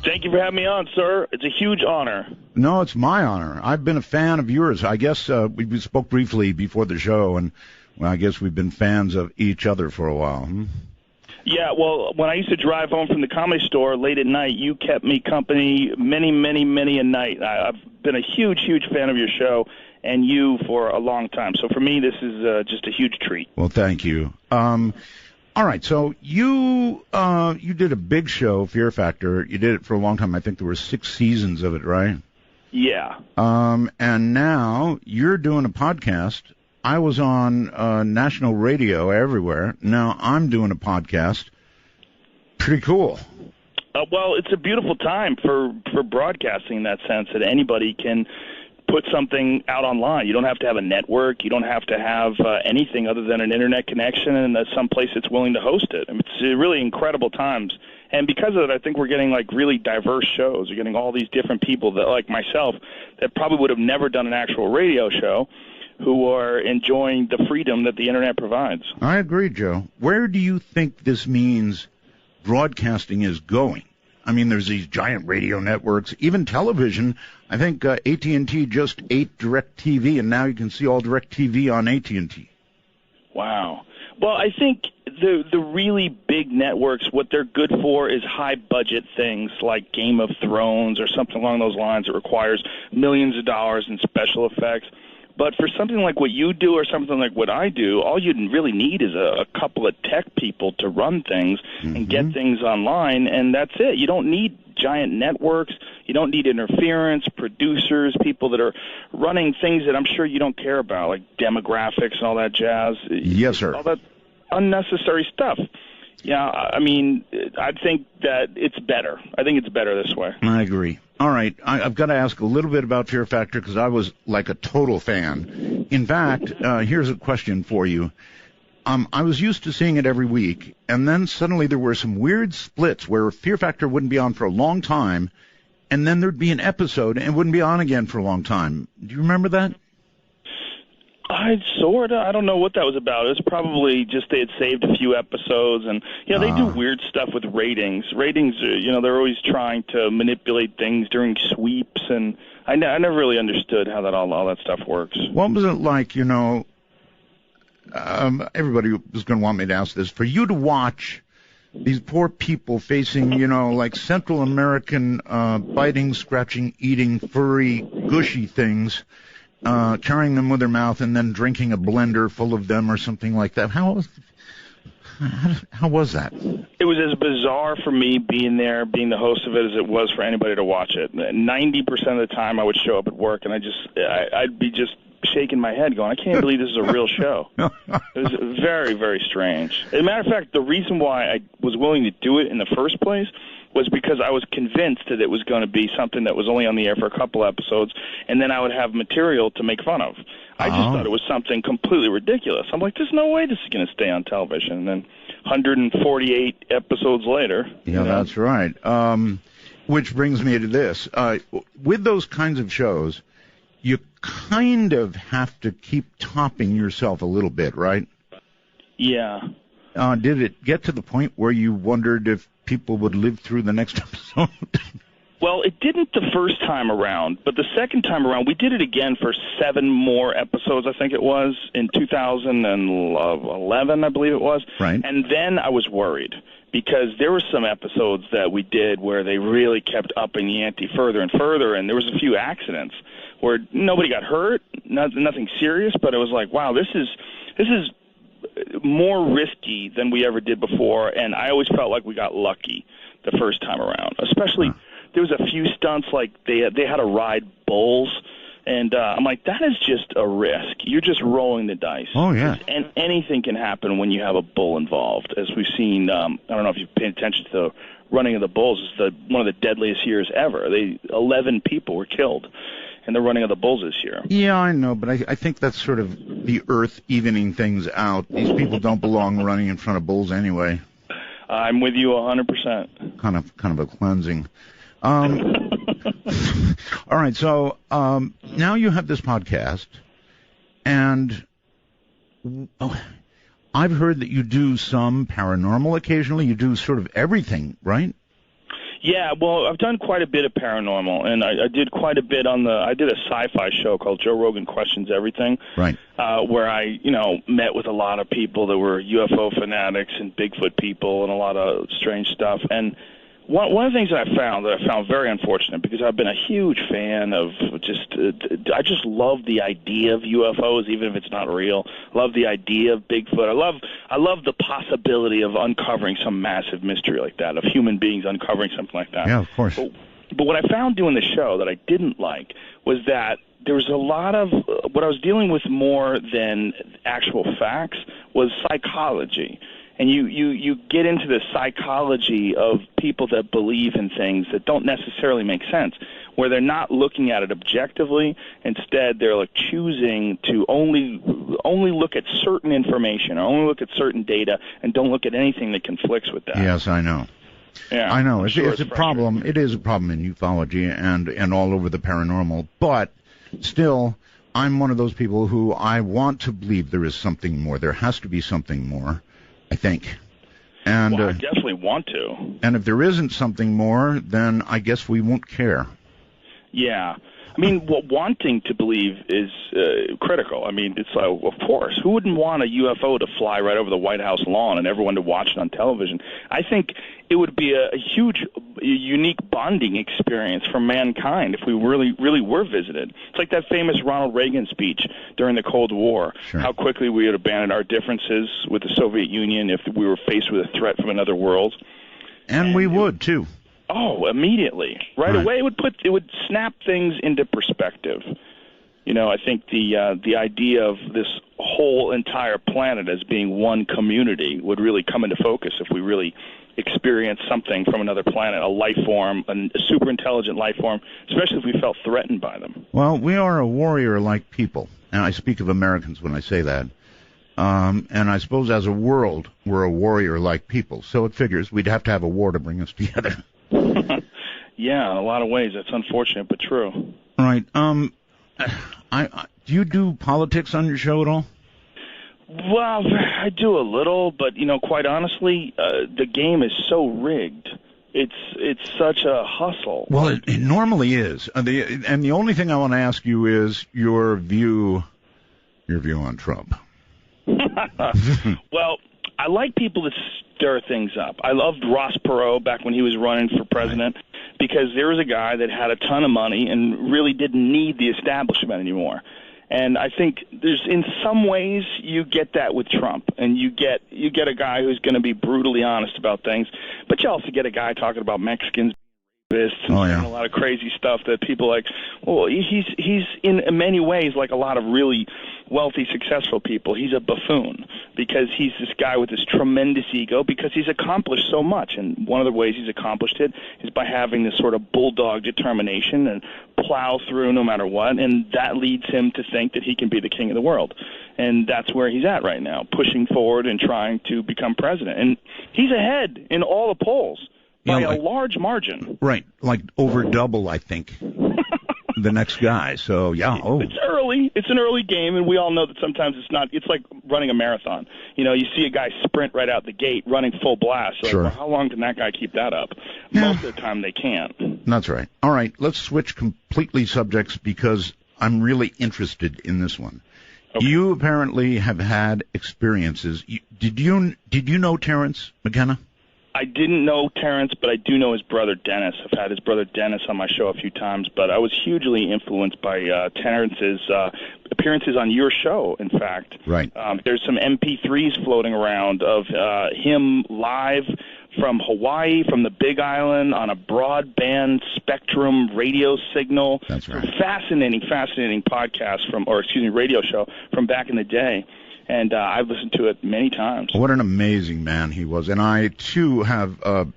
Thank you for having me on, sir. It's a huge honor. No, it's my honor. I've been a fan of yours. I guess we spoke briefly before the show, and I guess we've been fans of each other for a while. Yeah, well, when I used to drive home from the Comedy Store late at night, you kept me company many a night. I've been a huge fan of your show and you for a long time. So for me, this is just a huge treat. Well, thank you. All right, so you did a big show, Fear Factor. You did it for a long time. I think there were 6 seasons of it, right? Yeah. And now you're doing a podcast. I was on national radio everywhere. Now I'm doing a podcast. Pretty cool. Well, it's a beautiful time for broadcasting in that sense that anybody can put something out online. You don't have to have a network. You don't have to have anything other than an internet connection and some place that's willing to host it. I mean, it's really incredible times. And because of it, I think we're getting like really diverse shows. You're getting all these different people that, like myself, that probably would have never done an actual radio show, who are enjoying the freedom that the internet provides. I agree, Joe. Where do you think this means broadcasting is going? I mean, there's these giant radio networks, even television. I think AT&T just ate DirecTV, and now you can see all DirecTV on AT&T. Wow. Well, I think the really big networks, what they're good for is high-budget things like Game of Thrones or something along those lines that requires millions of dollars in special effects. But for something like what you do or something like what I do, all you really need is a couple of tech people to run things and get things online, and that's it. You don't need giant networks. You don't need interference, producers, people that are running things that I'm sure you don't care about, like demographics and all that jazz. Yes, sir. All that unnecessary stuff. Yeah, I mean, I think that it's better. I think it's better this way. I agree. All right, I've got to ask a little bit about Fear Factor because I was like a total fan. In fact, here's a question for you. I was used to seeing it every week, and then suddenly there were some weird splits where Fear Factor wouldn't be on for a long time, and then there'd be an episode and it wouldn't be on again for a long time. Do you remember that? I don't know what that was about. It was probably just they had saved a few episodes, and they do weird stuff with ratings. Ratings, they're always trying to manipulate things during sweeps, and I never really understood how that all that stuff works. What was it like? Everybody was going to want me to ask this. For you to watch these poor people facing, like Central American biting, scratching, eating, furry, gushy things. Carrying them with their mouth and then drinking a blender full of them or something like that. How was that? It was as bizarre for me being there, being the host of it, as it was for anybody to watch it. 90% of the time I would show up at work and I'd be just shaking my head going, I can't believe this is a real show. It was very, very strange. As a matter of fact, the reason why I was willing to do it in the first place was because I was convinced that it was going to be something that was only on the air for a couple episodes, and then I would have material to make fun of. I just thought it was something completely ridiculous. I'm like, there's no way this is going to stay on television. And then 148 episodes later. Yeah, that's right. Which brings me to this. With those kinds of shows, you kind of have to keep topping yourself a little bit, right? Yeah. Did it get to the point where you wondered if people would live through the next episode? Well, it didn't the first time around, but the second time around, we did it again for 7 more episodes, I think it was, in 2011, I believe it was. Right. And then I was worried, because there were some episodes that we did where they really kept upping the ante further and further, and there was a few accidents where nobody got hurt, nothing serious, but it was like, wow, this is more risky than we ever did before, and I always felt like we got lucky the first time around. Especially, there was a few stunts like they had to ride bulls, and I'm like, that is just a risk. You're just rolling the dice. Oh, yeah. And anything can happen when you have a bull involved, as we've seen. I don't know if you've paid attention to the running of the bulls. It's one of the deadliest years ever. 11 people were killed in the running of the bulls this year. Yeah, I know, but I think that's sort of the earth evening things out. These people don't belong running in front of bulls anyway. I'm with you 100%. Kind of a cleansing. All right, so now you have this podcast, and I've heard that you do some paranormal occasionally. You do sort of everything, right? Yeah, well, I've done quite a bit of paranormal, and I did quite a bit I did a sci-fi show called Joe Rogan Questions Everything, right? Where I, met with a lot of people that were UFO fanatics and Bigfoot people and a lot of strange stuff. And one of the things that I found very unfortunate, because I've been a huge fan of I just love the idea of UFOs, even if it's not real. Love the idea of Bigfoot. I love the possibility of uncovering some massive mystery like that, of human beings uncovering something like that. Yeah, of course. But what I found doing the show that I didn't like was that there was a lot of what I was dealing with more than actual facts was psychology. And you get into the psychology of people that believe in things that don't necessarily make sense, where they're not looking at it objectively. Instead, they're like choosing to only look at certain information, or only look at certain data, and don't look at anything that conflicts with that. Yes, I know. Yeah, I know. It's a problem. It is a problem in ufology and all over the paranormal. But still, I'm one of those people who I want to believe there is something more. There has to be something more, I think. And I definitely want to. And if there isn't something more, then I guess we won't care. Yeah. I mean, wanting to believe is critical. I mean, it's of course. Who wouldn't want a UFO to fly right over the White House lawn and everyone to watch it on television? I think it would be a huge, unique bonding experience for mankind if we really were visited. It's like that famous Ronald Reagan speech during the Cold War. Sure. How quickly we would abandon our differences with the Soviet Union if we were faced with a threat from another world. And we would, too. Oh, immediately. Right away, it would snap things into perspective. I think the idea of this whole entire planet as being one community would really come into focus if we really experienced something from another planet, a life form, a super intelligent life form, especially if we felt threatened by them. Well, we are a warrior-like people, and I speak of Americans when I say that. And I suppose as a world, we're a warrior-like people, so it figures we'd have to have a war to bring us together. Yeah, in a lot of ways. That's unfortunate, but true. Right. Do you do politics on your show at all? Well, I do a little, but, quite honestly, the game is so rigged. It's such a hustle. Well, it normally is. And the only thing I want to ask you is your view on Trump. Well, I like people that stir things up. I loved Ross Perot back when he was running for president, because there was a guy that had a ton of money and really didn't need the establishment anymore. And I think there's, in some ways, you get that with Trump, and you get a guy who's going to be brutally honest about things, but you also get a guy talking about Mexicans and a lot of crazy stuff that people like. Well, he's in many ways like a lot of really wealthy, successful people. He's a buffoon because he's this guy with this tremendous ego because he's accomplished so much. And one of the ways he's accomplished it is by having this sort of bulldog determination and plow through no matter what. And that leads him to think that he can be the king of the world. And that's where he's at right now, pushing forward and trying to become president. And he's ahead in all the polls by a large margin. Right, like over double, I think. The next guy. So it's early. It's an early game, and we all know that sometimes it's not. It's like running a marathon. You see a guy sprint right out the gate, running full blast. So sure. Well, how long can that guy keep that up? Most of the time, they can't. That's right. All right, let's switch completely subjects because I'm really interested in this one. Okay. You apparently have had experiences. Did you know Terrence McKenna? I didn't know Terrence, but I do know his brother Dennis. I've had his brother Dennis on my show a few times, but I was hugely influenced by Terrence's appearances on your show, in fact. Right. There's some MP3s floating around of him live from Hawaii, from the Big Island, on a broadband spectrum radio signal. That's right. Fascinating podcast radio show from back in the day. And I've listened to it many times. What an amazing man he was. And I, too, have, of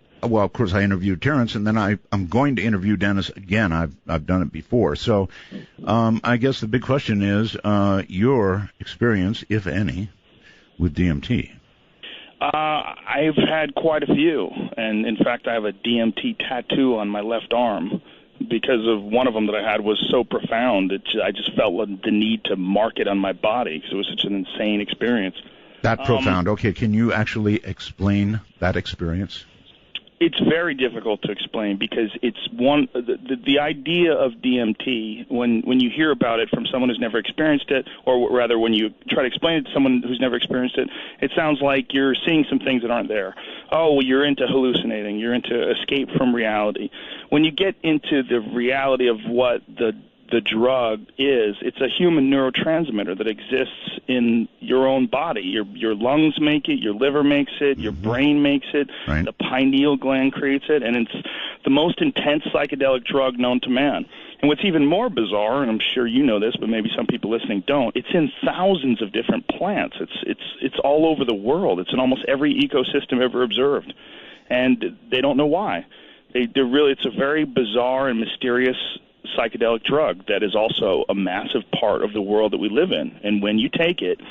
course, I interviewed Terrence, and then I'm going to interview Dennis again. I've done it before. So I guess the big question is your experience, if any, with D.M.T. I've had quite a few. And, in fact, I have a D.M.T. tattoo on my left arm, because of one of them that I had was so profound that I just felt the need to mark it on my body because it was such an insane experience. That profound. Okay, can you actually explain that experience? It's very difficult to explain because it's one the idea of DMT when you hear about it from someone who's never experienced it, or rather when you try to explain it to someone who's never experienced it, it sounds like you're seeing some things that aren't there. Oh, well, you're into hallucinating, you're into escape from reality. When you get into the reality of what the drug is, it's a human neurotransmitter that exists in your own body. Your lungs make it, your liver makes it, your brain makes it, the pineal gland creates it, and it's the most intense psychedelic drug known to man. And what's even more bizarre, and I'm sure you know this, but maybe some people listening don't, it's in thousands of different plants. It's all over the world. It's in almost every ecosystem ever observed. And they don't know why. It's a very bizarre and mysterious psychedelic drug that is also a massive part of the world that we live in. And when you take it,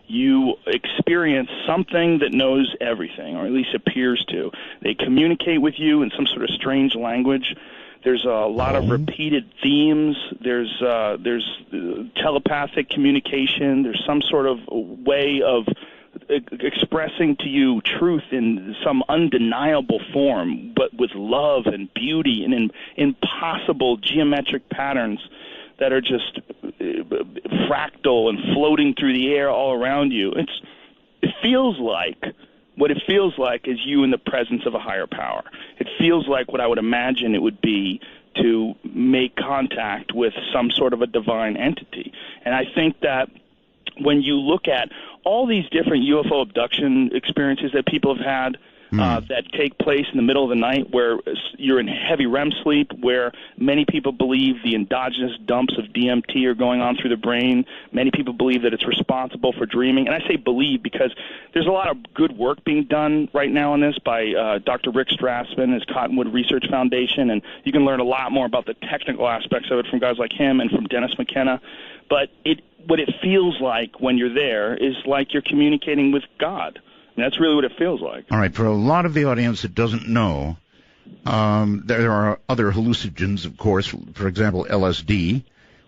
you experience something that knows everything, or at least appears to. They communicate with you in some sort of strange language. There's a lot of repeated themes. There's telepathic communication. There's some sort of way of expressing to you truth in some undeniable form, but with love and beauty and in impossible geometric patterns that are just fractal and floating through the air all around you. It feels like what it feels like is you in the presence of a higher power. It feels like what I would imagine it would be to make contact with some sort of a divine entity. And I think that when you look at all these different UFO abduction experiences that people have had that take place in the middle of the night, where you're in heavy REM sleep, where many people believe the endogenous dumps of DMT are going on through the brain. Many people believe that it's responsible for dreaming. And I say believe because there's a lot of good work being done right now on this by Dr. Rick Strassman, his Cottonwood Research Foundation, and you can learn a lot more about the technical aspects of it from guys like him and from Dennis McKenna. But what it feels like when you're there is like you're communicating with God. And that's really what it feels like. All right. For a lot of the audience that doesn't know, there are other hallucinogens, of course. For example, LSD,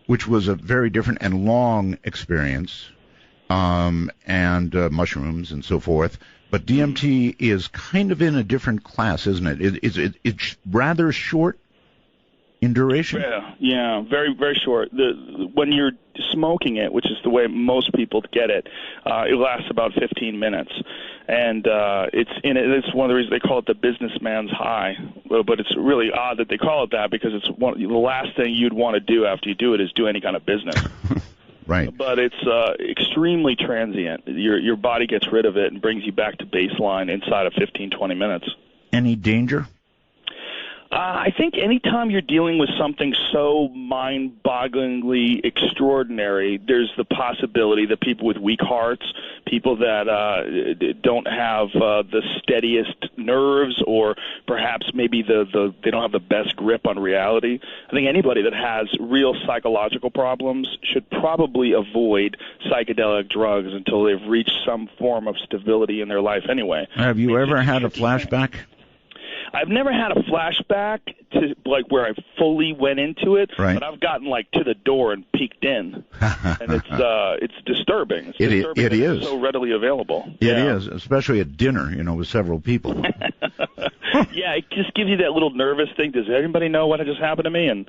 which was a very different and long experience, and mushrooms and so forth. But DMT is kind of in a different class, isn't it? It's rather short in duration? Yeah, very, very short. When you're smoking it, which is the way most people get it, it lasts about 15 minutes. And it's one of the reasons they call it the businessman's high. But it's really odd that they call it that because it's the last thing you'd want to do after you do it is do any kind of business. Right. But it's extremely transient. Your body gets rid of it and brings you back to baseline inside of 15, 20 minutes. Any danger? I think anytime you're dealing with something so mind-bogglingly extraordinary, there's the possibility that people with weak hearts, people that don't have the steadiest nerves, or perhaps maybe they don't have the best grip on reality. I think anybody that has real psychological problems should probably avoid psychedelic drugs until they've reached some form of stability in their life anyway. Have you ever had a flashback? I've never had a flashback to where I fully went into it, but I've gotten to the door and peeked in, and it's disturbing. It is so readily available. It is, especially at dinner, with several people. Yeah, it just gives you that little nervous thing. Does anybody know what just happened to me?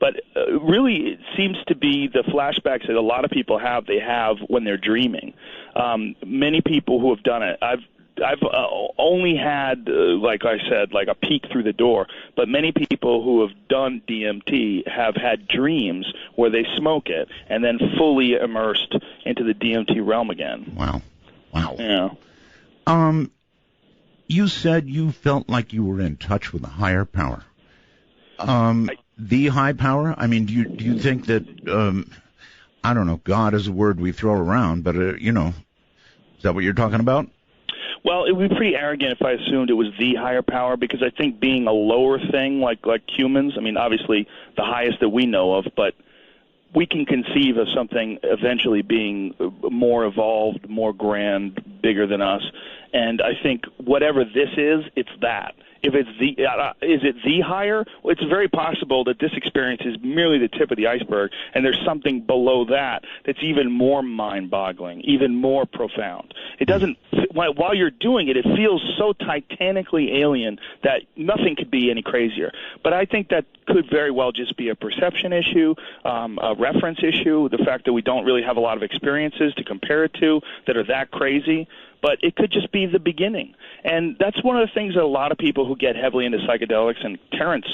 But really, it seems to be the flashbacks that a lot of people have. They have when they're dreaming. Many people who have done it, I've only had, like I said, a peek through the door, but many people who have done DMT have had dreams where they smoke it and then fully immersed into the DMT realm again. Wow. Yeah. You said you felt like you were in touch with a higher power. The high power? I mean, do you think that, I don't know, God is a word we throw around, but, is that what you're talking about? Well, it would be pretty arrogant if I assumed it was the higher power, because I think being a lower thing like humans, I mean, obviously the highest that we know of, but we can conceive of something eventually being more evolved, more grand, bigger than us. And I think whatever this is, it's that. If it's is it the higher? Well, it's very possible that this experience is merely the tip of the iceberg, and there's something below that that's even more mind-boggling, even more profound. It doesn't. While you're doing it, it feels so titanically alien that nothing could be any crazier. But I think that could very well just be a perception issue, a reference issue, the fact that we don't really have a lot of experiences to compare it to that are that crazy. But it could just be the beginning. And that's one of the things that a lot of people who get heavily into psychedelics, and Terrence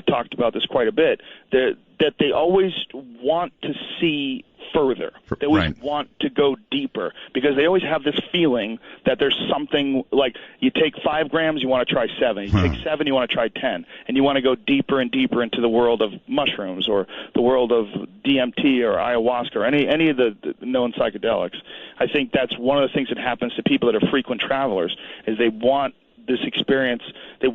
talked about this quite a bit, that they always want to see further. They always want to go deeper because they always have this feeling that there's something like you take 5 grams, you want to try 7. You take 7, you want to try 10. And you want to go deeper and deeper into the world of mushrooms or the world of D.M.T. or ayahuasca or any of the known psychedelics. I think that's one of the things that happens to people that are frequent travelers is they want this experience. They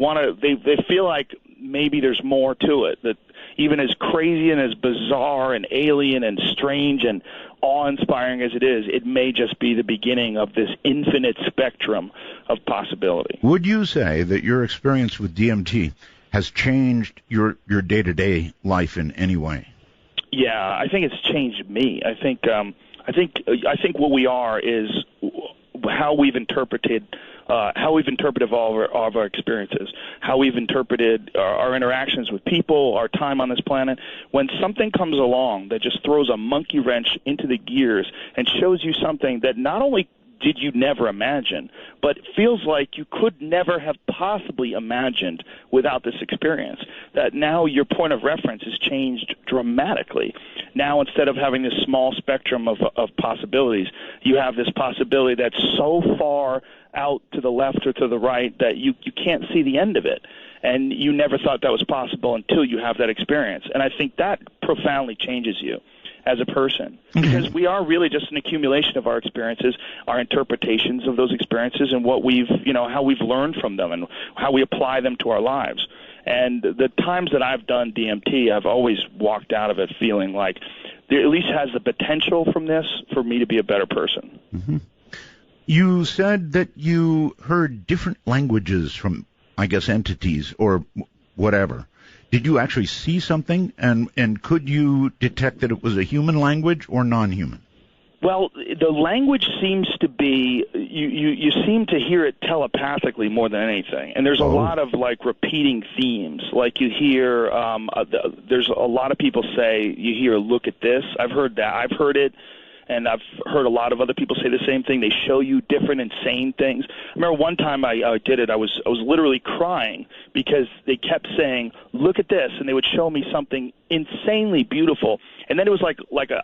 feel like maybe there's more to it, that even as crazy and as bizarre and alien and strange and awe-inspiring as it is, it may just be the beginning of this infinite spectrum of possibility. Would you say that your experience with DMT has changed your day-to-day life in any way? Yeah, I think it's changed me. I think what we are is how we've interpreted all of our experiences, how we've interpreted our interactions with people, our time on this planet. When something comes along that just throws a monkey wrench into the gears and shows you something that not only did you never imagine, but feels like you could never have possibly imagined without this experience, that now your point of reference has changed dramatically. Now, instead of having this small spectrum of possibilities, you have this possibility that's so far out to the left or to the right that you can't see the end of it. And you never thought that was possible until you have that experience. And I think that profoundly changes you as a person, because we are really just an accumulation of our experiences, our interpretations of those experiences, and what we've, how we've learned from them and how we apply them to our lives. And the times that I've done DMT, I've always walked out of it feeling like there at least has the potential from this for me to be a better person. Mm-hmm. You said that you heard different languages from, I guess, entities or whatever. Did you actually see something, and could you detect that it was a human language or non-human? Well, the language seems to be, you seem to hear it telepathically more than anything. And there's a lot of, repeating themes. Like you hear, there's a lot of people say, you hear, look at this. I've heard that. I've heard it. And I've heard a lot of other people say the same thing. They show you different insane things. I remember one time I did it, I was literally crying because they kept saying, look at this, and they would show me something insanely beautiful. And then it was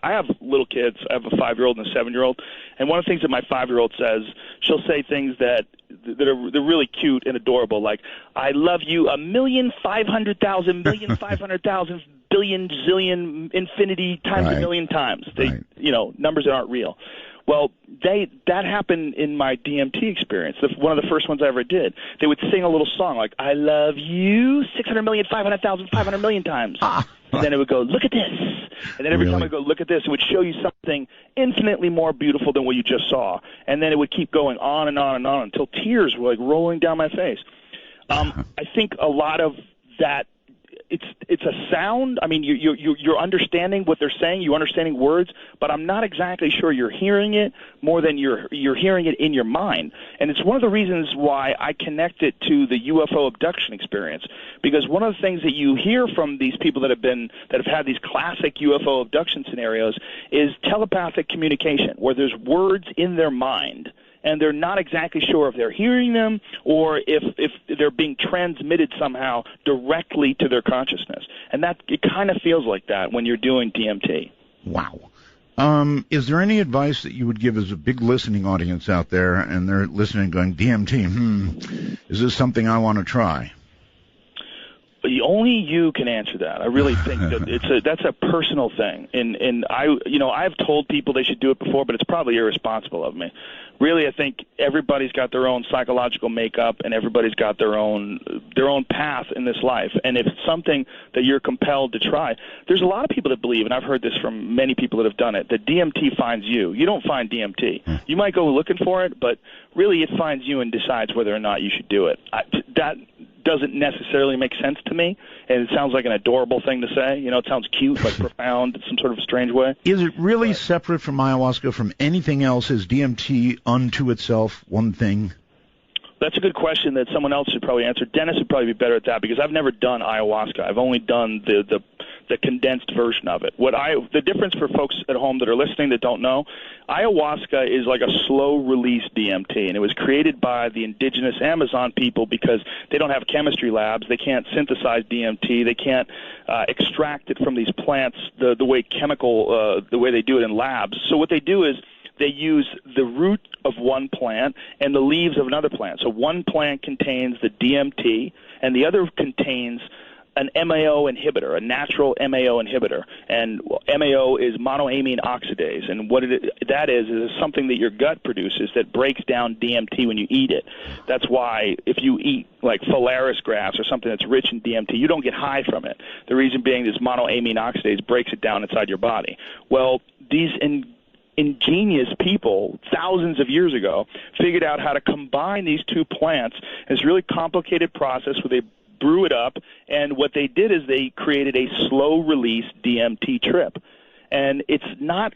I have little kids. I have a 5-year-old and a 7-year-old. And one of the things that my 5-year-old says, she'll say things that they're really cute and adorable, like, I love you 1,500,000, 1,500,000, billion, zillion, infinity times a million times. Numbers that aren't real. Well, that happened in my DMT experience. One of the first ones I ever did. They would sing a little song like, I love you 600,000,500,000, 500 million times. And then it would go, look at this. And then every time I go, look at this, it would show you something infinitely more beautiful than what you just saw. And then it would keep going on and on and on until tears were rolling down my face. I think a lot of that, it's a sound. I mean, you're understanding what they're saying, you're understanding words, but I'm not exactly sure you're hearing it more than you're hearing it in your mind. And it's one of the reasons why I connect it to the UFO abduction experience, because one of the things that you hear from these people that have had these classic UFO abduction scenarios is telepathic communication, where there's words in their mind, and they're not exactly sure if they're hearing them or if they're being transmitted somehow directly to their consciousness. And it kind of feels like that when you're doing DMT. Wow. Is there any advice that you would give as a big listening audience out there, and they're listening going, DMT, is this something I want to try? Only you can answer that. I really think that that's a personal thing. And I've told people they should do it before, but it's probably irresponsible of me. Really, I think everybody's got their own psychological makeup, and everybody's got their own path in this life. And if it's something that you're compelled to try, there's a lot of people that believe, and I've heard this from many people that have done it, that DMT finds you. You don't find DMT. You might go looking for it, but really it finds you and decides whether or not you should do it. doesn't necessarily make sense to me, and it sounds like an adorable thing to say. It sounds cute, but profound in some sort of strange way. Is it really separate from ayahuasca from anything else? Is DMT unto itself one thing? That's a good question that someone else should probably answer. Dennis would probably be better at that because I've never done ayahuasca. I've only done the condensed version of it. The difference for folks at home that are listening that don't know, ayahuasca is like a slow-release DMT, and it was created by the indigenous Amazon people because they don't have chemistry labs. They can't synthesize DMT. They can't extract it from these plants the way the way they do it in labs. So what they do is they use the root of one plant and the leaves of another plant. So one plant contains the DMT, and the other contains an MAO inhibitor, a natural MAO inhibitor. And MAO is monoamine oxidase. And what that is something that your gut produces that breaks down DMT when you eat it. That's why if you eat like Phalaris grass or something that's rich in DMT, you don't get high from it. The reason being this monoamine oxidase breaks it down inside your body. Well, these ingenious people thousands of years ago figured out how to combine these two plants in this really complicated process where they brew it up, and what they did is they created a slow-release DMT trip. And it's not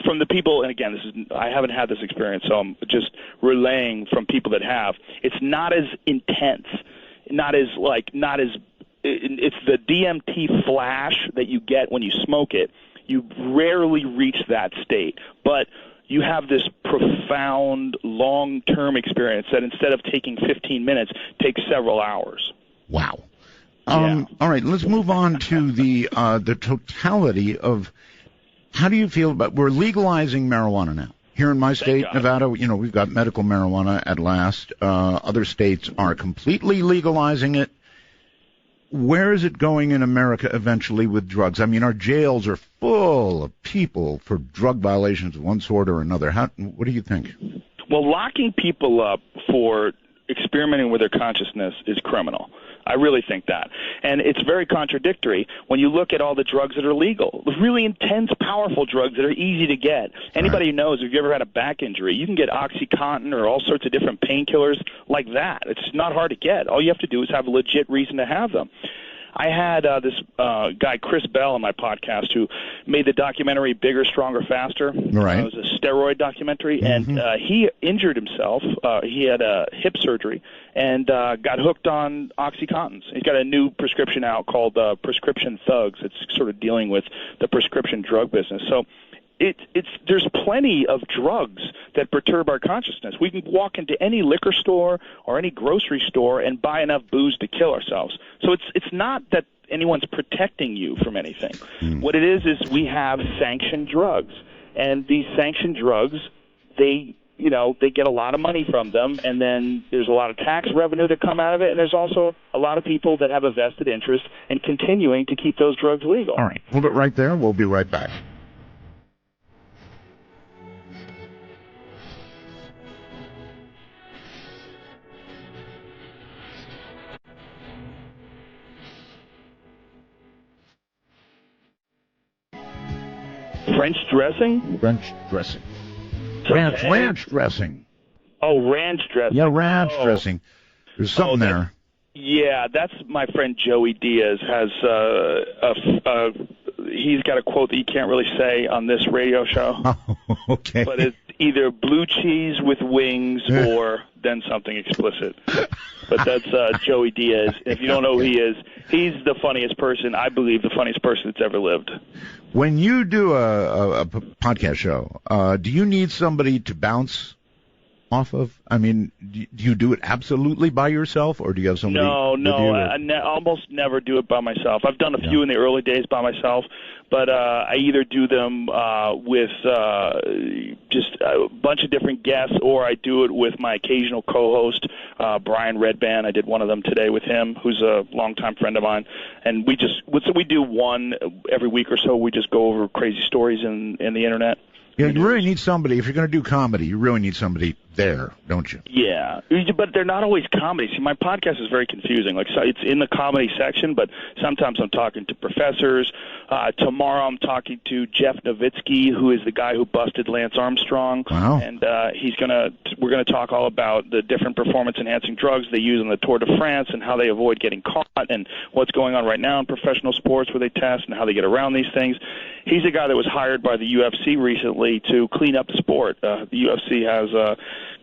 from the people, and again, I haven't had this experience, so I'm just relaying from people that have. It's not as intense, it's the DMT flash that you get when you smoke it. You rarely reach that state, but you have this profound, long-term experience that instead of taking 15 minutes, takes several hours. Wow. All right, let's move on to the totality of how do you feel about we're legalizing marijuana now. Here in my state, Nevada, we've got medical marijuana at last. Other states are completely legalizing it. Where is it going in America eventually with drugs? I mean, our jails are full of people for drug violations of one sort or another. What do you think? Well, locking people up for experimenting with their consciousness is criminal. I really think that. And it's very contradictory when you look at all the drugs that are legal. Really intense, powerful drugs that are easy to get. Anybody who knows, if you ever had a back injury, you can get OxyContin or all sorts of different painkillers like that. It's not hard to get. All you have to do is have a legit reason to have them. I had this guy, Chris Bell, on my podcast who made the documentary Bigger, Stronger, Faster. Right. It was a steroid documentary, and he injured himself. He had a hip surgery and got hooked on OxyContins. He's got a new prescription out called Prescription Thugs. It's sort of dealing with the prescription drug business. So there's plenty of drugs that perturb our consciousness. We can walk into any liquor store or any grocery store and buy enough booze to kill ourselves. So it's not that anyone's protecting you from anything. What it is we have sanctioned drugs, and these sanctioned drugs, they get a lot of money from them, and then there's a lot of tax revenue that come out of it, and there's also a lot of people that have a vested interest in continuing to keep those drugs legal. All right, hold it right there. We'll be right back. French dressing? French dressing. Ranch dressing. Oh, ranch dressing. Yeah, ranch dressing. There's something there. Yeah, that's my friend Joey Diaz has he's got a quote that you can't really say on this radio show. Oh, okay. But it's either blue cheese with wings or then something explicit. But that's Joey Diaz. If you don't know who he is, he's the funniest person, I believe, the funniest person that's ever lived. When you do a podcast show, do you need somebody to bounce off of? I mean, do you do it absolutely by yourself, or do you have somebody? No, I almost never do it by myself. I've done a few in the early days by myself, but I either do them with just a bunch of different guests, or I do it with my occasional co-host, Brian Redband. I did one of them today with him, who's a longtime friend of mine, and we do one every week or so. We just go over crazy stories in the internet. Yeah, you really need somebody. If you're going to do comedy, you really need somebody there, don't you? Yeah, but they're not always comedy. See, my podcast is very confusing. Like, so it's in the comedy section, but sometimes I'm talking to professors Tomorrow I'm talking to Jeff Nowitzki, who is the guy who busted Lance Armstrong. Wow. And we're gonna talk all about the different performance-enhancing drugs they use on the Tour de France and how they avoid getting caught and what's going on right now in professional sports where they test and how they get around these things. He's a guy that was hired by the UFC recently to clean up the sport. The UFC has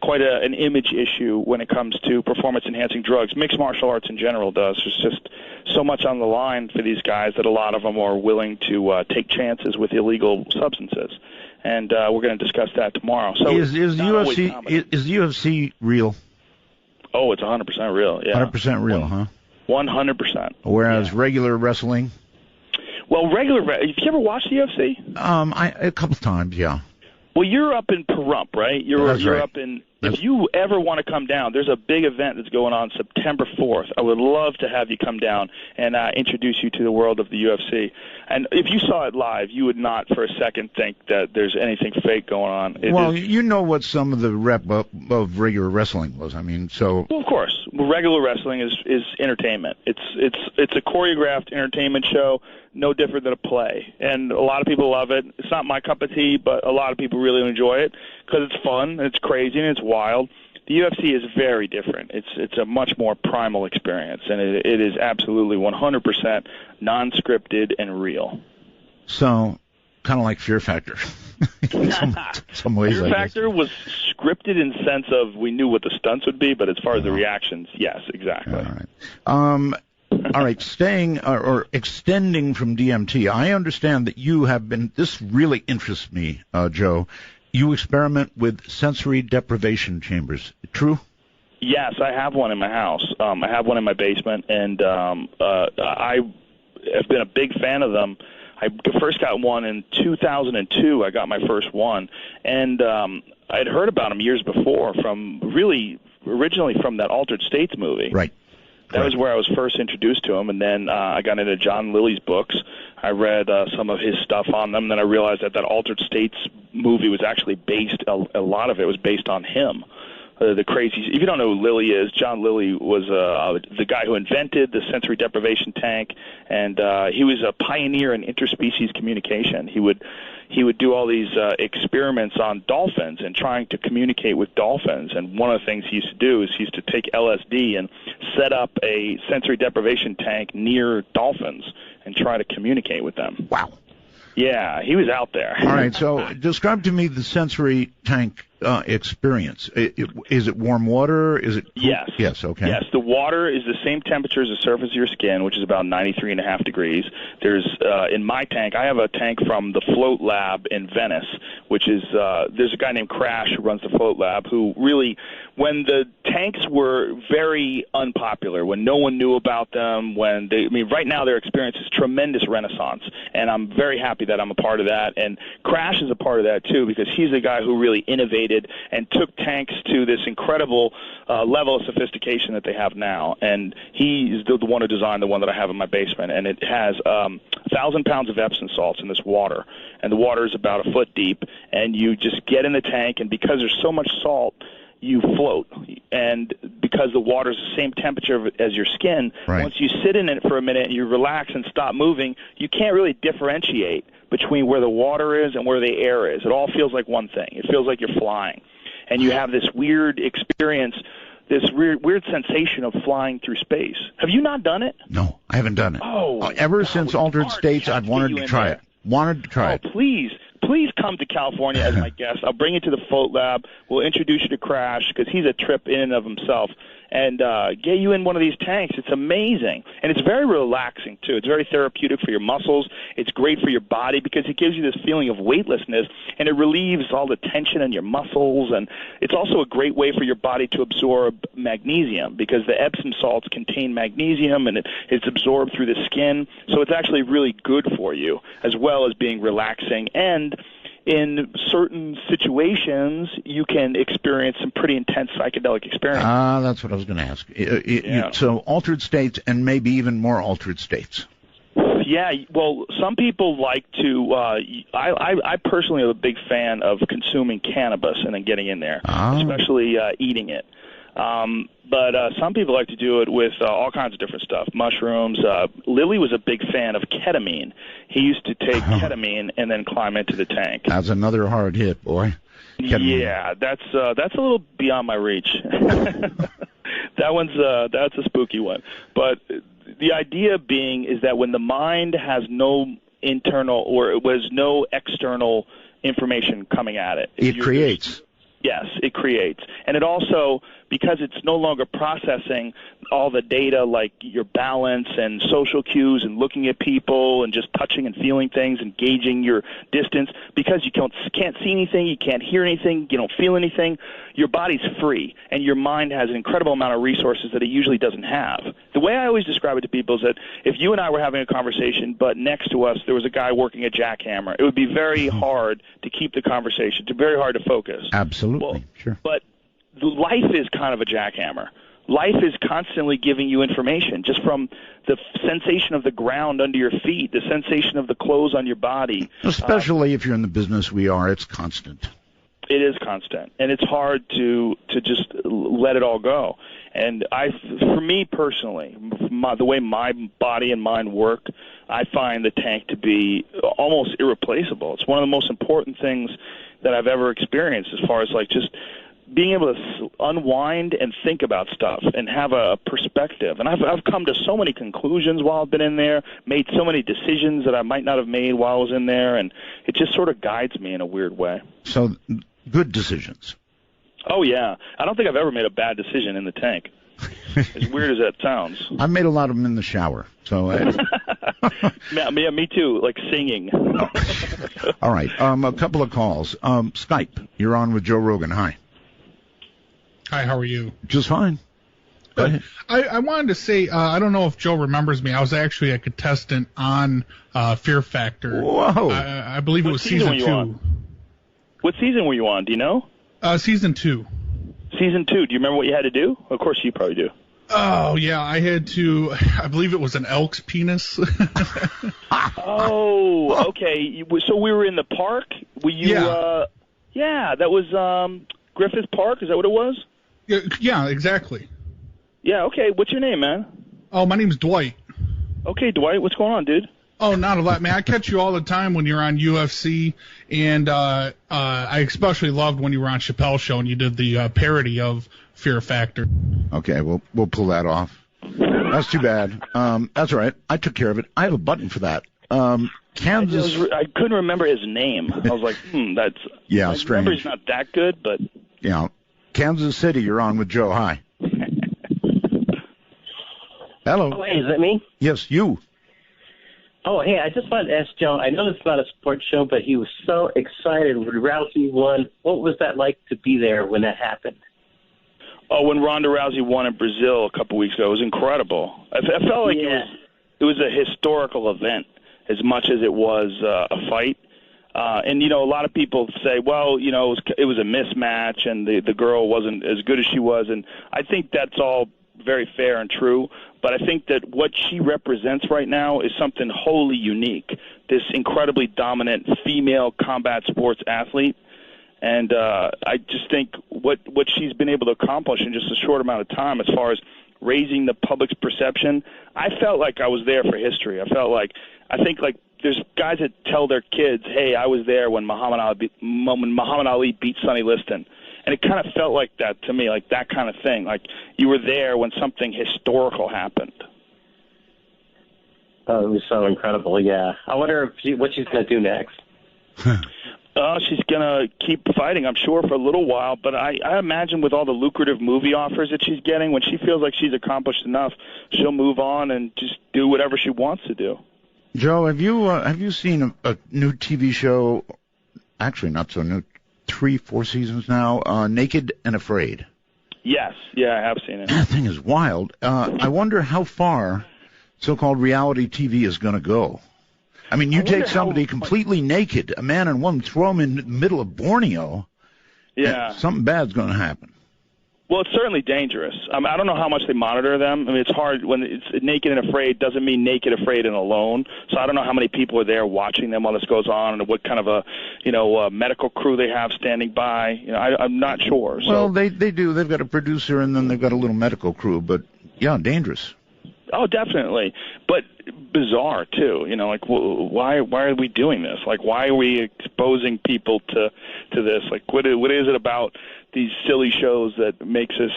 quite an image issue when it comes to performance-enhancing drugs. Mixed martial arts in general does. There's just so much on the line for these guys that a lot of them are willing to take chances with illegal substances. And we're going to discuss that tomorrow. So is UFC real? Oh, it's 100% real. Yeah, 100% real, huh? 100%. Whereas regular wrestling. Well, have you ever watched the UFC? A couple times, yeah. Well, you're up in Pahrump, right? You're right. up in. If you ever want to come down, there's a big event that's going on September 4th. I would love to have you come down and introduce you to the world of the UFC. And if you saw it live, you would not for a second think that there's anything fake going on. You know what some of the rep of regular wrestling was. I mean, so. Well, of course, regular wrestling is entertainment. It's a choreographed entertainment show, no different than a play. And a lot of people love it. It's not my cup of tea, but a lot of people really enjoy it because it's fun, and it's crazy, and it's wild. The UFC is very different. It's a much more primal experience, and it is absolutely 100% non-scripted and real. So, kind of like Fear Factor. in some ways, Fear Factor was scripted in the sense of we knew what the stunts would be, but as far as the reactions, yes, exactly. All right. All right, staying or extending from DMT, I understand that you have been, this really interests me, Joe, you experiment with sensory deprivation chambers. True? Yes, I have one in my house. I have one in my basement, and I have been a big fan of them. I first got one in 2002. I got my first one, and I had heard about them years before originally from that Altered States movie. Right. That was where I was first introduced to him, and then I got into John Lilly's books. I read some of his stuff on them, and then I realized that Altered States movie was actually based, a lot of it was based on him. The crazy. If you don't know who Lilly is, John Lilly was the guy who invented the sensory deprivation tank, and he was a pioneer in interspecies communication. He would do all these experiments on dolphins and trying to communicate with dolphins. And one of the things he used to do is he used to take LSD and set up a sensory deprivation tank near dolphins and try to communicate with them. Wow. Yeah, he was out there. All right, so describe to me the sensory tank experience. Is it warm water? Is it cool? Yes. Yes, okay. Yes, the water is the same temperature as the surface of your skin, which is about 93.5 degrees. There's in my tank, I have a tank from the Float Lab in Venice, which is there's a guy named Crash who runs the Float Lab who really, when the tanks were very unpopular, when no one knew about them, right now their experience is tremendous renaissance, and I'm very happy that I'm a part of that. And Crash is a part of that too, because he's the guy who really innovated and took tanks to this incredible level of sophistication that they have now. And he's the one who designed the one that I have in my basement, and it has 1,000 pounds of Epsom salts in this water, and the water is about a foot deep, and you just get in the tank, and because there's so much salt, you float. And because the water is the same temperature as your skin, once you sit in it for a minute and you relax and stop moving, you can't really differentiate between where the water is and where the air is. It all feels like one thing. It feels like you're flying. And you have this weird experience, this weird sensation of flying through space. Have you not done it? No, I haven't done it. Ever since Altered States, I've wanted to try it. Please come to California as my guest. I'll bring you to the Float Lab. We'll introduce you to Crash because he's a trip in and of himself, and get you in one of these tanks. It's amazing, and it's very relaxing too. It's very therapeutic for your muscles. It's great for your body because it gives you this feeling of weightlessness, and it relieves all the tension in your muscles, and it's also a great way for your body to absorb magnesium because the Epsom salts contain magnesium, and it's absorbed through the skin, so it's actually really good for you as well as being relaxing. And in certain situations, you can experience some pretty intense psychedelic experiences. That's what I was going to ask. So altered states and maybe even more altered states. Yeah, well, some people like to, I personally am a big fan of consuming cannabis and then getting in there, especially eating it. But some people like to do it with all kinds of different stuff, mushrooms. Lily was a big fan of ketamine. He used to take ketamine and then climb into the tank. That's another hard hit, boy. Ketamine. Yeah, that's a little beyond my reach. That's a spooky one. But the idea being is that when the mind has no internal or was no external information coming at it, it creates. Yes, it creates. And it also, because it's no longer processing all the data like your balance and social cues and looking at people and just touching and feeling things and gauging your distance, because you can't see anything, you can't hear anything, you don't feel anything, your body's free and your mind has an incredible amount of resources that it usually doesn't have. The way I always describe it to people is that if you and I were having a conversation, but next to us there was a guy working a jackhammer, it would be very hard to keep the conversation. It's very hard to focus. Absolutely. Well, sure. But life is kind of a jackhammer. Life is constantly giving you information just from the sensation of the ground under your feet, the sensation of the clothes on your body. Especially if you're in the business we are, it's constant. It is constant, and it's hard to just let it all go. And for me personally, the way my body and mind work, I find the tank to be almost irreplaceable. It's one of the most important things that I've ever experienced as far as like just being able to unwind and think about stuff and have a perspective. And I've come to so many conclusions while I've been in there, made so many decisions that I might not have made while I was in there, and it just sort of guides me in a weird way. So good decisions. Oh, yeah. I don't think I've ever made a bad decision in the tank. As weird as that sounds. I've made a lot of them in the shower. So, yeah, me too, like singing. All right. A couple of calls. Skype, you're on with Joe Rogan. Hi. Hi, how are you? Just fine. Go ahead. I wanted to say, I don't know if Joe remembers me. I was actually a contestant on Fear Factor. Whoa. I believe it was season 2. What season were you on? Do you know? Season 2. Season 2. Do you remember what you had to do? Of course you probably do. Oh, yeah. I had to, I believe it was an elk's penis. Oh, okay. So we were in the park? Were you, yeah, that was Griffith Park. Is that what it was? Yeah, exactly. Yeah, okay. What's your name, man? Oh, my name's Dwight. Okay, Dwight. What's going on, dude? Oh, not a lot, man. I catch you all the time when you're on UFC, and I especially loved when you were on Chappelle's show and you did the parody of Fear Factor. Okay, we'll pull that off. That's too bad. That's all right. I took care of it. I have a button for that. Kansas. I couldn't remember his name. I was like, that's strange. My memory's not that good, but yeah. Kansas City, you're on with Joe. Hi. Hello. Oh, hey, is that me? Yes, you. Oh, hey, I just wanted to ask Joe, I know this is not a sports show, but he was so excited when Rousey won. What was that like to be there when that happened? Oh, when Ronda Rousey won in Brazil a couple weeks ago, it was incredible. I felt like it was a historical event as much as it was a fight. And, you know, a lot of people say, well, you know, it was a mismatch and the girl wasn't as good as she was. And I think that's all very fair and true. But I think that what she represents right now is something wholly unique, this incredibly dominant female combat sports athlete. And I just think what she's been able to accomplish in just a short amount of time as far as raising the public's perception, I felt like I was there for history. I think there's guys that tell their kids, hey, I was there when Muhammad Ali beat Sonny Liston. And it kind of felt like that to me, like that kind of thing. Like you were there when something historical happened. Oh, it was so incredible, yeah. I wonder what she's going to do next. She's going to keep fighting, I'm sure, for a little while. But I imagine with all the lucrative movie offers that she's getting, when she feels like she's accomplished enough, she'll move on and just do whatever she wants to do. Joe, have you seen a new TV show, actually not so new, 3-4 seasons now, Naked and Afraid? Yes, yeah, I have seen it. That thing is wild. I wonder how far so-called reality TV is going to go. I mean, you take somebody completely naked, a man and woman, throw them in the middle of Borneo, yeah, something bad's going to happen. Well, it's certainly dangerous. I don't know how much they monitor them. I mean, it's hard when it's naked and afraid doesn't mean naked, afraid, and alone. So I don't know how many people are there watching them while this goes on, and what kind of a medical crew they have standing by. I'm not sure. So. Well, they do. They've got a producer, and then they've got a little medical crew. But yeah, dangerous. Oh, definitely. But bizarre too. Like why are we doing this? Like why are we exposing people to this? Like what is it about these silly shows that makes us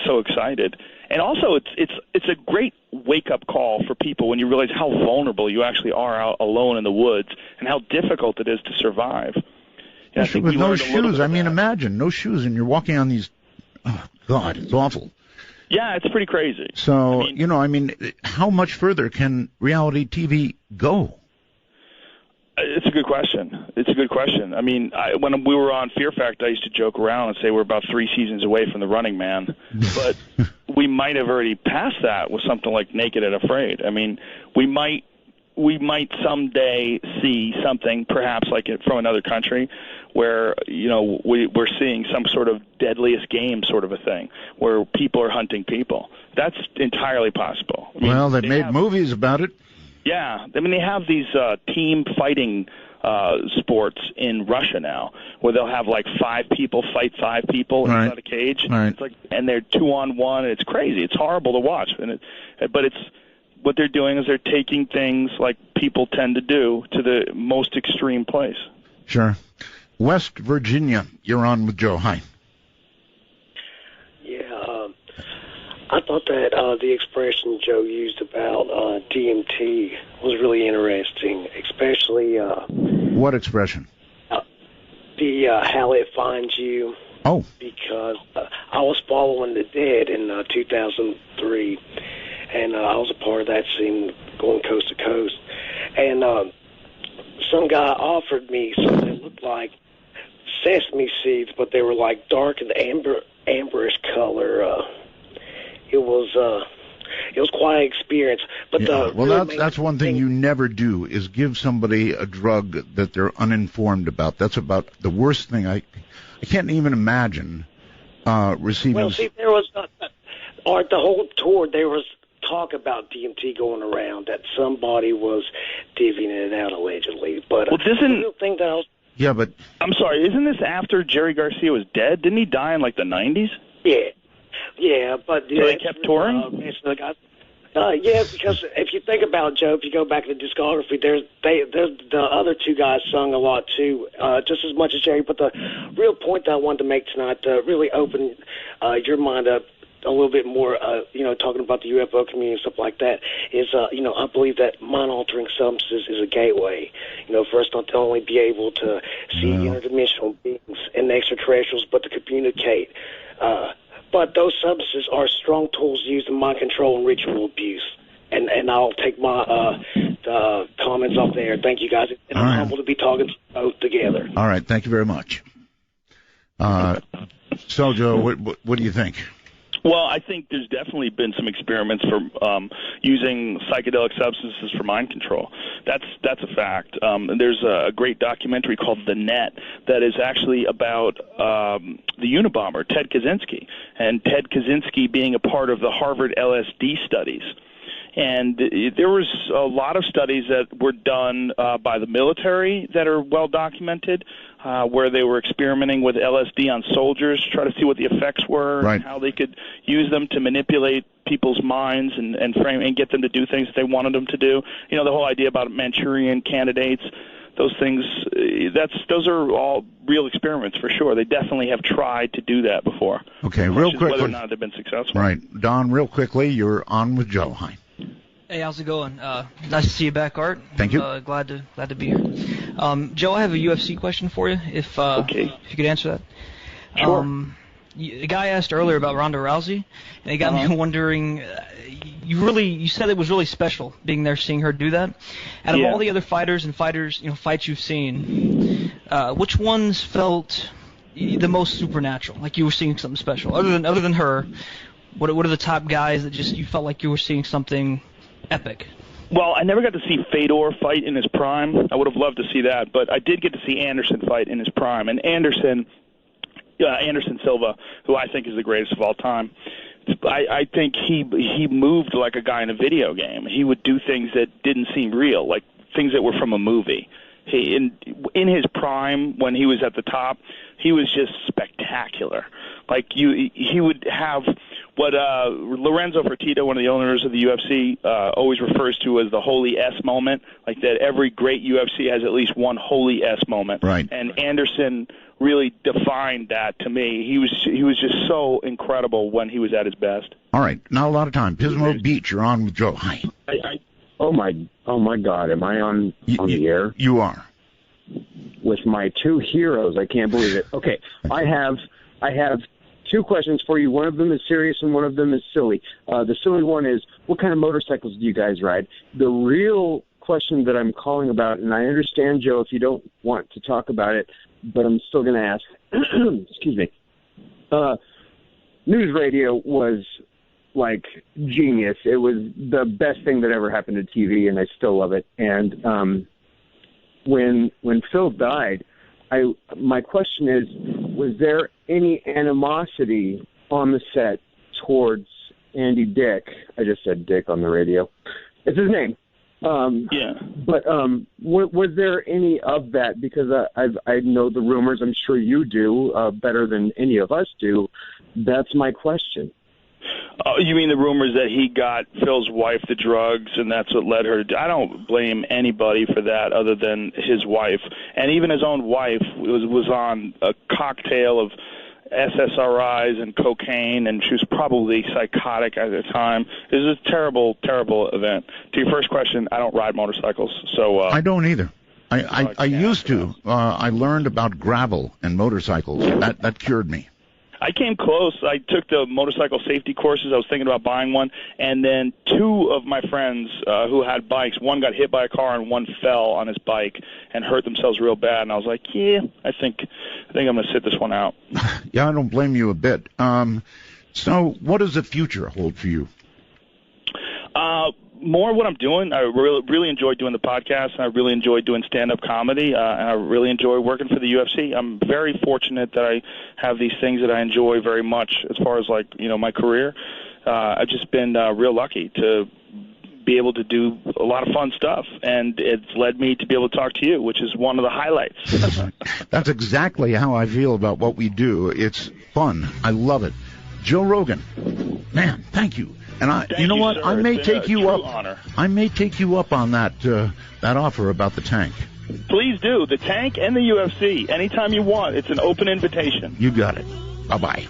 so excited? And also it's a great wake-up call for people when you realize how vulnerable you actually are out alone in the woods and how difficult it is to survive. With no shoes. I mean, imagine no shoes and you're walking on these. Oh God, it's awful. Yeah, it's pretty crazy. So, how much further can reality TV go? It's a good question. I mean, when we were on Fear Factor, I used to joke around and say we're about 3 seasons away from The Running Man. But we might have already passed that with something like Naked and Afraid. I mean, we might someday see something perhaps like it from another country where, we're seeing some sort of deadliest game sort of a thing where people are hunting people. That's entirely possible. I mean, they made movies about it. Yeah. I mean, they have these team fighting sports in Russia now where they'll have like 5 people fight 5 people inside a cage. Right. It's like, and they're 2-on-1, and it's crazy. It's horrible to watch. But it's what they're doing is they're taking things like people tend to do to the most extreme place. Sure. West Virginia, you're on with Joe. Hi. Yeah, I thought that the expression Joe used about D.M.T. was really interesting, especially... what expression? The how it finds you. Oh. Because I was following the dead in 2003, and I was a part of that scene going coast to coast. And some guy offered me something that looked like sesame seeds, but they were like dark and amberish color. It was quite an experience. But that's one thing you never do is give somebody a drug that they're uninformed about. That's about the worst thing. I can't even imagine receiving. Well, see, there was the whole tour. There was talk about DMT going around that somebody was divvying it out allegedly. But the real thing that I was. Yeah, but I'm sorry. Isn't this after Jerry Garcia was dead? Didn't he die in like the 90s? Yeah, but so they kept touring. Yeah, because if you think about it, Joe, if you go back to the discography, there's the other 2 guys sung a lot too, just as much as Jerry. But the real point that I wanted to make tonight, to really open your mind up a little bit more, talking about the UFO community and stuff like that, is, I believe that mind-altering substances is a gateway, for us not to only be able to see interdimensional beings and extraterrestrials, but to communicate. But those substances are strong tools used in mind control and ritual abuse. And I'll take my comments off there. Thank you, guys. And I'm humbled to be talking both together. All right. Thank you very much. So, Joe, what do you think? Well, I think there's definitely been some experiments for using psychedelic substances for mind control. That's a fact. There's a great documentary called The Net that is actually about the Unabomber, Ted Kaczynski, and Ted Kaczynski being a part of the Harvard LSD studies. And there was a lot of studies that were done by the military that are well documented, where they were experimenting with LSD on soldiers to try to see what the effects were, and how they could use them to manipulate people's minds and frame and get them to do things that they wanted them to do. The whole idea about Manchurian candidates, those things, those are all real experiments for sure. They definitely have tried to do that before. Okay, real quickly. Whether or not they've been successful. Right. Don, real quickly, you're on with Joe. Hi. Hey, how's it going? Nice to see you back, Art. Thank you. Glad to be here. Joe, I have a UFC question for you. If you could answer that. Sure. The guy asked earlier about Ronda Rousey, and it got me wondering. You said it was really special being there, seeing her do that. Out of all the other fighters, fights you've seen, which ones felt the most supernatural? Like you were seeing something special, other than her. What are the top guys that just you felt like you were seeing something epic? Well, I never got to see Fedor fight in his prime. I would have loved to see that, but I did get to see Anderson fight in his prime. And Anderson, Anderson Silva, who I think is the greatest of all time. I think he moved like a guy in a video game. He would do things that didn't seem real, like things that were from a movie. In his prime, when he was at the top, he was just spectacular. Like he would have what Lorenzo Fertitta, one of the owners of the UFC, always refers to as the holy S moment. Like that, every great UFC has at least one holy S moment. Right. And Anderson really defined that to me. He was just so incredible when he was at his best. All right, not a lot of time. Pismo Beach, you're on with Joe. Hi. Oh my God, am I on the air? You are. With my two heroes, I can't believe it. Okay, I have two questions for you. One of them is serious and one of them is silly. The silly one is, what kind of motorcycles do you guys ride? The real question that I'm calling about, and I understand, Joe, if you don't want to talk about it, but I'm still going to ask. Excuse me. News radio was like genius. It was the best thing that ever happened to TV, and I still love it. And when Phil died, my question is, was there any animosity on the set towards Andy Dick? I just said Dick on the radio. It's his name. Yeah. But was there any of that? Because I know the rumors. I'm sure you do better than any of us do. That's my question. You mean the rumors that he got Phil's wife the drugs, and that's what led her to... I don't blame anybody for that other than his wife. And even his own wife was on a cocktail of SSRIs and cocaine, and she was probably psychotic at the time. It was a terrible, terrible event. To your first question, I don't ride motorcycles, so... I don't either. I used to. I learned about gravel and motorcycles. That cured me. I came close. I took the motorcycle safety courses. I was thinking about buying one, and then two of my friends who had bikes, one got hit by a car and one fell on his bike and hurt themselves real bad. And I was like, yeah, I think I'm going to sit this one out. Yeah, I don't blame you a bit. So what does the future hold for you? More what I'm doing. I really enjoy doing the podcast, and I really enjoy doing stand-up comedy, and I really enjoy working for the UFC. I'm very fortunate that I have these things that I enjoy very much as far as, like, my career. I've just been real lucky to be able to do a lot of fun stuff, and it's led me to be able to talk to you, which is one of the highlights. That's exactly how I feel about what we do. It's fun. I love it. Joe Rogan, man, thank you. And you know what? Sir. I may take you up. Honor. I may take you up on that offer about the tank. Please do. The tank and the UFC. Anytime you want. It's an open invitation. You got it. Bye-bye.